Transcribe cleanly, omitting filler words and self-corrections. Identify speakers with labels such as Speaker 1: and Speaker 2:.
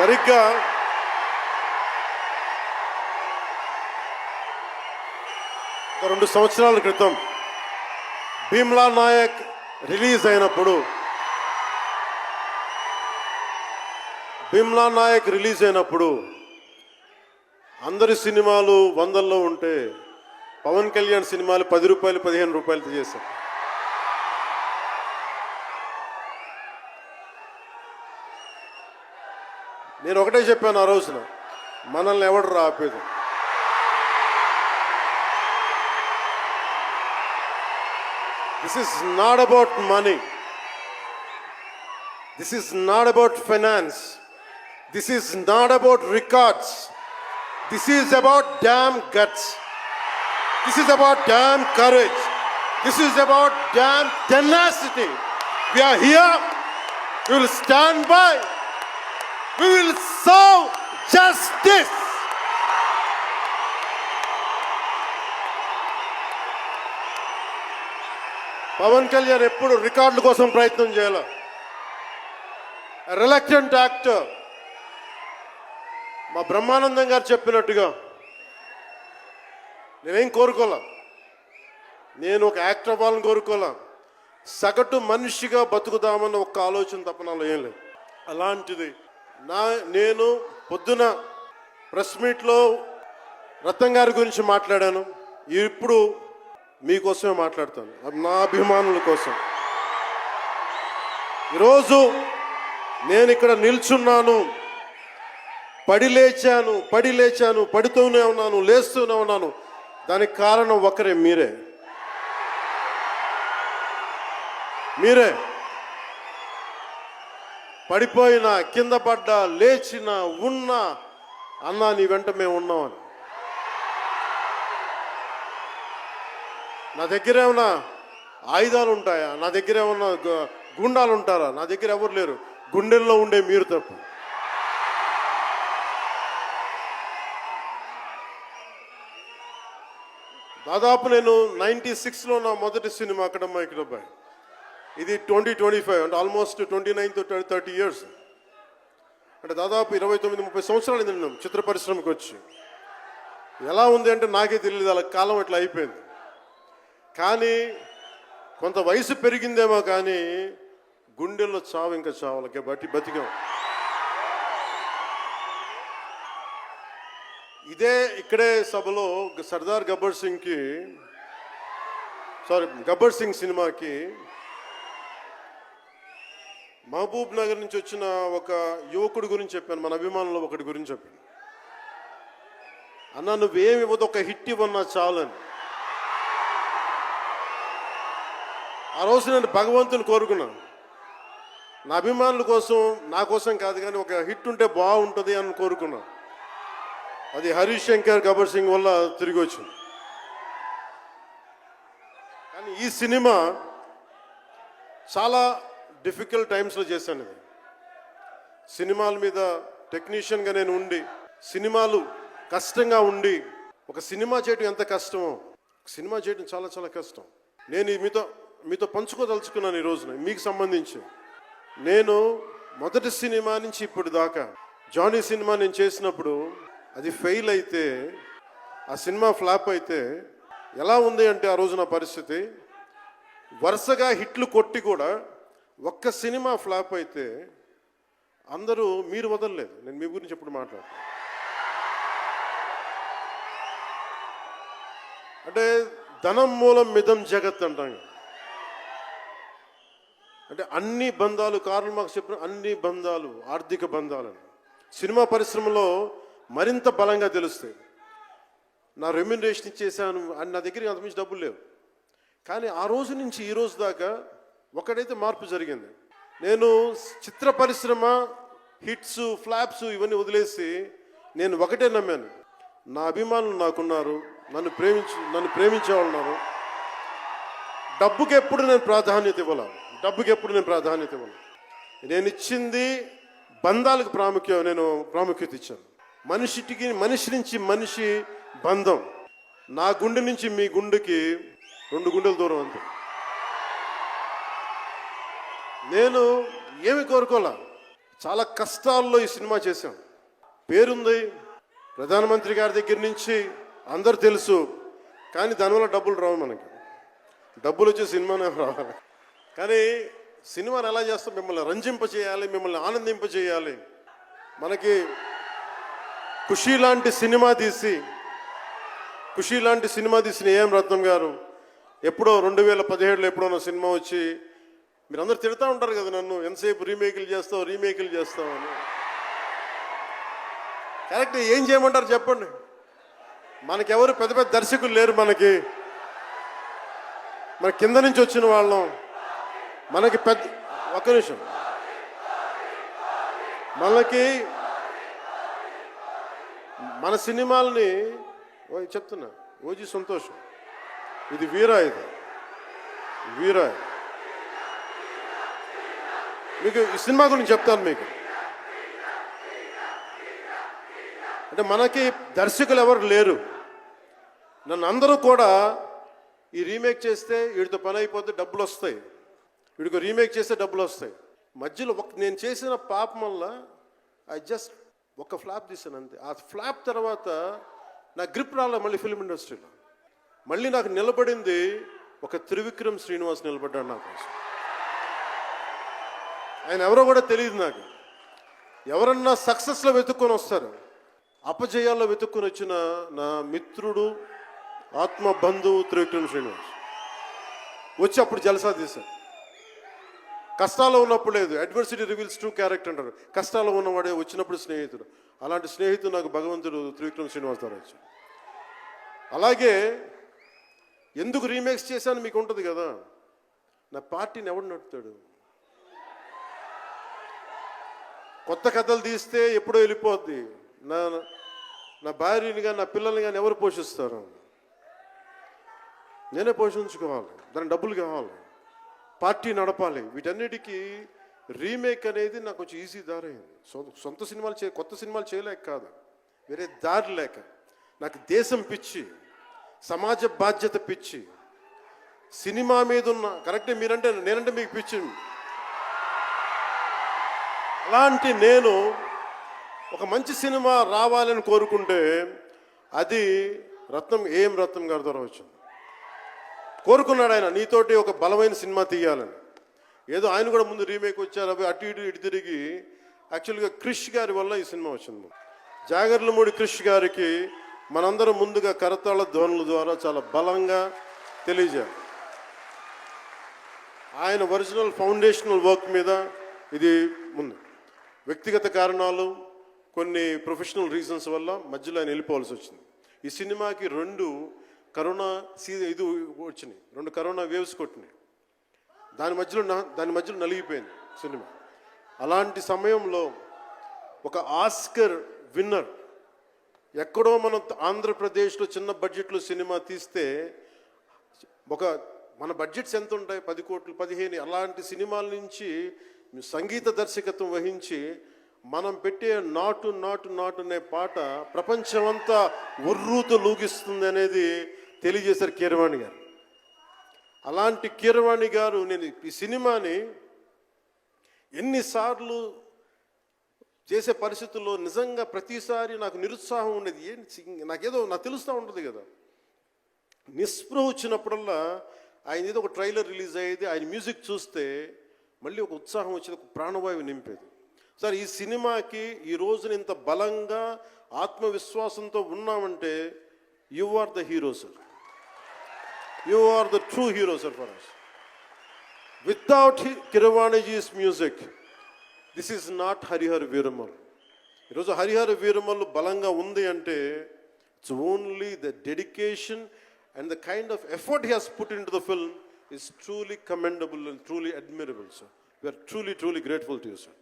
Speaker 1: సరిగ్గా ఒక 2 సంవత్సరాల క్రితం భీమ్లా నాయక్ రిలీజ్ అయినప్పుడు అందరి సినిమాలు 100లో ఉంటే పవన్ కళ్యాణ్ సినిమాలు 10 రూపాయలు 15 రూపాయలతో చేశారు. నేను ఒకటే చెప్పాను ఆ రోజున, మనల్ని ఎవడు రాపేది. This is not about money. This is not about finance. This is not about records. This is about damn guts. This is about damn courage. This is about damn tenacity. We are here. We will stand by. We will serve justice. Pawan Kalyan ఎప్పుడు రికార్డుల కోసం ప్రయత్నం చేయాల. Reluctant actor. మా బ్రహ్మానందం గారు చెప్పినట్టుగా నేనేం కోరుకోలే, నేను ఒక యాక్టర్ అవ్వాలని కోరుకోలే, సగటు మనిషిగా బతుకుదామన్న ఒక్క ఆలోచన తప్ప నాలో ఏం లేదు. అలాంటిది నేను పొద్దున ప్రెస్ మీట్లో రతన్ గారి గురించి మాట్లాడాను. ఇప్పుడు మీకోసమే మాట్లాడతాను, నా అభిమానుల కోసం. ఈరోజు నేను ఇక్కడ నిల్చున్నాను, పడి లేచాను, పడుతూనే ఉన్నాను, లేస్తూనే ఉన్నాను. దానికి కారణం ఒకరే, మీరే. పడిపోయినా, కింద పడ్డా, లేచినా, ఉన్నా, అన్నా నీ వెంట మేము ఉన్నామని. నా దగ్గర ఏమన్నా ఆయుధాలు ఉంటాయా? నా దగ్గర ఏమన్నా గుండాలు ఉంటారా? నా దగ్గర ఎవరు లేరు, గుండెల్లో ఉండే మీరు తప్ప. దాదాపు నేను 96లో నా మొదటి సినిమా అక్కడమ్మ ఇక్కడబ్బాయి. ఇది 2025 అంటే ఆల్మోస్ట్ 29 to 30 years. అంటే దాదాపు 29-30 సంవత్సరాలు నేను చిత్ర పరిశ్రమకు వచ్చి. ఎలా ఉంది అంటే నాకే తెలియదు, అలా కాలం ఇట్లా అయిపోయింది. కానీ కొంత వయసు పెరిగిందేమో కానీ గుండెల్లో చావు ఇంకా చావులకే బతికాం. ఇక్కడే సభలో సర్దార్ గబ్బర్ సింగ్ సినిమాకి మహబూబ్ నగర్ నుంచి వచ్చిన ఒక యువకుడి గురించి చెప్పాను, మన అభిమానులు ఒకటి గురించి చెప్పాను. అన్నా నువ్వేమి ఇవ్వదు, ఒక హిట్ ఇవ్వన్నా చాలని. ఆ రోజు నేను భగవంతుని కోరుకున్నాను, నా అభిమానుల కోసం, నా కోసం కాదు కానీ ఒక హిట్ ఉంటే బాగుంటుంది అని కోరుకున్నాను. అది హరీష్ శంకర్ గబ్బర్ సింగ్ వల్ల తిరిగి వచ్చింది. కానీ ఈ సినిమా చాలా డిఫికల్ట్ టైమ్స్లో చేశాను. ఇది సినిమాల మీద టెక్నీషియన్గా నేను ఉండి, సినిమాలు కష్టంగా ఉండి, ఒక సినిమా చేయడం ఎంత కష్టమో, సినిమా చేయడం చాలా చాలా కష్టం. నేను మీతో పంచుకోదలుచుకున్నాను ఈ రోజున. మీకు సంబంధించి నేను మొదటి సినిమా నుంచి ఇప్పుడు దాకా జానీ సినిమా నేను చేసినప్పుడు అది ఫెయిల్ అయితే, ఆ సినిమా ఫ్లాప్ అయితే ఎలా ఉంది అంటే ఆ రోజు నా పరిస్థితి, వరుసగా హిట్లు కొట్టి కూడా ఒక్క సినిమా ఫ్లాప్ అయితే అందరూ మీరు వదలలేదు. నేను మీ గురించి ఎప్పుడు మాట్లాడతాను అంటే ధనం మూలం మిదం జగత్ అంటాం. అంటే అన్ని బంధాలు, కార్ల్ మార్క్స్ చెప్పిన అన్ని బంధాలు ఆర్థిక బంధాలని సినిమా పరిశ్రమలో మరింత బలంగా తెలుస్తాయి. నా రెమ్యునరేషన్ ఇచ్చేసాను అని నా దగ్గర అంతమించి డబ్బులు లేవు. కానీ ఆ రోజు నుంచి ఈ రోజు దాకా ఒకటైతే మార్పు జరిగింది. నేను చిత్ర పరిశ్రమ హిట్స్ ఫ్లాప్స్ ఇవన్నీ వదిలేసి నేను ఒకటే నమ్మాను, నా అభిమానులు నాకున్నారు, నన్ను ప్రేమించే వాళ్ళు ఉన్నారు. డబ్బుకి ఎప్పుడు నేను ప్రాధాన్యత ఇవ్వాలి. నేను ఇచ్చింది బంధాలకు ప్రాముఖ్యత ఇచ్చాను. మనిషి నుంచి మనిషి బంధం. నా గుండె నుంచి మీ గుండెకి 2 గుండెల దూరం అంతే. నేను ఏమి కోరుకోలే, చాలా కష్టాల్లో ఈ సినిమా చేశాం. పేరుంది, ప్రధానమంత్రి గారి దగ్గర నుంచి అందరు తెలుసు, కానీ దానివల్ల డబ్బులు రావు. మనకి డబ్బులు వచ్చే సినిమానే రావాలి. కానీ సినిమాని ఎలా చేస్తాం? మిమ్మల్ని రంజింపజేయాలి, మిమ్మల్ని ఆనందింపజేయాలి. మనకి ఖుషీ లాంటి సినిమా తీసిన ఏఎం రత్నం గారు ఎప్పుడో 2017లో ఎప్పుడో సినిమా వచ్చి మీరందరూ తిడతా ఉంటారు కదా నన్ను, ఎంతసేపు రీమేకులు చేస్తావు అని. కరెక్ట్, ఏం చేయమంటారు చెప్పండి? మనకెవరు పెద్ద పెద్ద దర్శకులు లేరు. మన కింద నుంచి వచ్చిన వాళ్ళం. మనకి ఒక్క నిమిషం, మన సినిమాల్ని చెప్తున్నా, ఓజీ సంతోషం, ఇది వీరా మీకు ఈ సినిమా గురించి చెప్తాను మీకు. అంటే మనకి దర్శకులు ఎవరు లేరు. నన్ను అందరూ కూడా ఈ రీమేక్ చేస్తే వీడితో పని అయిపోతే డబ్బులు వస్తాయి, వీడికి రీమేక్ చేస్తే డబ్బులు వస్తాయి. మధ్యలో నేను చేసిన పాపం వల్ల ఒక ఫ్లాప్ తీసాను అంతే. ఆ ఫ్లాప్ తర్వాత నా గ్రిప్ రాలే మళ్ళీ ఫిల్మ్ ఇండస్ట్రీలో. మళ్ళీ నాకు నిలబడింది ఒక త్రివిక్రమ్ శ్రీనివాస్ నిలబడ్డాడు నా కోసం. ఆయన ఎవరో కూడా తెలియదు నాకు. ఎవరన్నా సక్సెస్లో వెతుక్కొని వస్తారు, అపజయాల్లో వెతుక్కొని వచ్చిన నా మిత్రుడు, ఆత్మ బంధువు త్రివిక్రమ్ శ్రీనివాస్ వచ్చి అప్పుడు జలసా తీశారు. కష్టాల్లో ఉన్నప్పుడు లేదు, అడ్వర్సిటీ రివీల్స్ ట్రూ క్యారెక్టర్ అంటారు. కష్టాల్లో ఉన్నవాడే వచ్చినప్పుడు స్నేహితుడు. అలాంటి స్నేహితుడు నాకు భగవంతుడు త్రివిక్రమ్ శ్రీనివాస్ ద్వారా వచ్చాడు. అలాగే ఎందుకు రీమేక్స్ చేశాను మీకు ఉంటుంది కదా. నా పార్టీని ఎవడు నడుపుతాడు? కొత్త కథలు తీస్తే ఎప్పుడో వెళ్ళిపోద్ది. నా భార్యని కానీ నా పిల్లల్ని కానీ ఎవరు పోషిస్తారు? నేనే పోషించుకోవాలి, దానికి డబ్బులు కావాలి, పార్టీ నడపాలి. వీటన్నిటికీ రీమేక్ అనేది నాకు కొంచెం ఈజీ దారైంది. సొంత సినిమాలు కొత్త సినిమాలు చేయలేక కాదు, వేరే దారి లేక. నాకు దేశం పిచ్చి, సమాజ బాధ్యత పిచ్చి, సినిమా మీద ఉన్న కరెక్టే. నేనంటే మీకు పిచ్చి. అలాంటి నేను ఒక మంచి సినిమా రావాలని కోరుకుంటే అది ఏఎం రత్నం గారి ద్వారా వచ్చింది. కోరుకున్నాడు ఆయన, నీతోటి ఒక బలమైన సినిమా తీయాలని. ఏదో ఆయన కూడా ముందు రీమేక్ వచ్చారు, అవి అటు ఇటు తిరిగి యాక్చువల్గా క్రిష్ గారి వల్ల ఈ సినిమా వచ్చింది. జాగర్లమూడి క్రిష్ గారికి మనందరం ముందుగా కరతాళ ధ్వనుల ద్వారా చాలా బలంగా తెలియజేయాలి. ఆయన ఒరిజినల్ ఫౌండేషనల్ వర్క్ మీద ఇది ముందు. వ్యక్తిగత కారణాలు, కొన్ని ప్రొఫెషనల్ రీజన్స్ వల్ల మధ్యలో ఆయన వెళ్ళిపోవాల్సి వచ్చింది. ఈ సినిమాకి 2 కరోనా వచ్చినాయి, 2 కరోనా వేవ్స్ కొట్టినాయి. దాని మధ్యలో నలిగిపోయింది సినిమా. అలాంటి సమయంలో ఒక ఆస్కర్ విన్నర్ ఎక్కడో మనం ఆంధ్రప్రదేశ్లో చిన్న బడ్జెట్లో సినిమా తీస్తే మన బడ్జెట్స్ ఎంత ఉంటాయి? 10 కోట్లు, 15. అలాంటి సినిమాల నుంచి సంగీత దర్శకత్వం వహించి మనం పెట్టే నాటు నాటు నాటు అనే పాట ప్రపంచమంతా ఉర్రూతో లూగిస్తుంది అనేది తెలియజేశారు కీరవాణి గారు. అలాంటి కీరవాణి గారు నేను ఈ సినిమాని ఎన్నిసార్లు చేసే పరిస్థితుల్లో నిజంగా ప్రతిసారి నాకు నిరుత్సాహం ఉండేది. నాకు తెలుస్తూ ఉంటుంది కదా, నిస్పృహ వచ్చినప్పుడల్లా ఆయన ఏదో ఒక ట్రైలర్ రిలీజ్ అయ్యేది, ఆయన మ్యూజిక్ చూస్తే మళ్ళీ ఒక ఉత్సాహం వచ్చేది, ఒక ప్రాణవాయువు నింపేది. సార్, ఈ సినిమాకి ఈ రోజున ఇంత బలంగా ఆత్మవిశ్వాసంతో ఉన్నామంటే you are the hero sir. You are the true hero sir for us. Without కీరవాణిజీస్ music this is not Harihara Veeramal. ఈరోజు హరిహర వీరమల్ బలంగా ఉంది అంటే it's only the dedication and the kind of effort he has put in to the film is truly commendable and truly admirable, sir. We are truly, truly grateful to you, sir.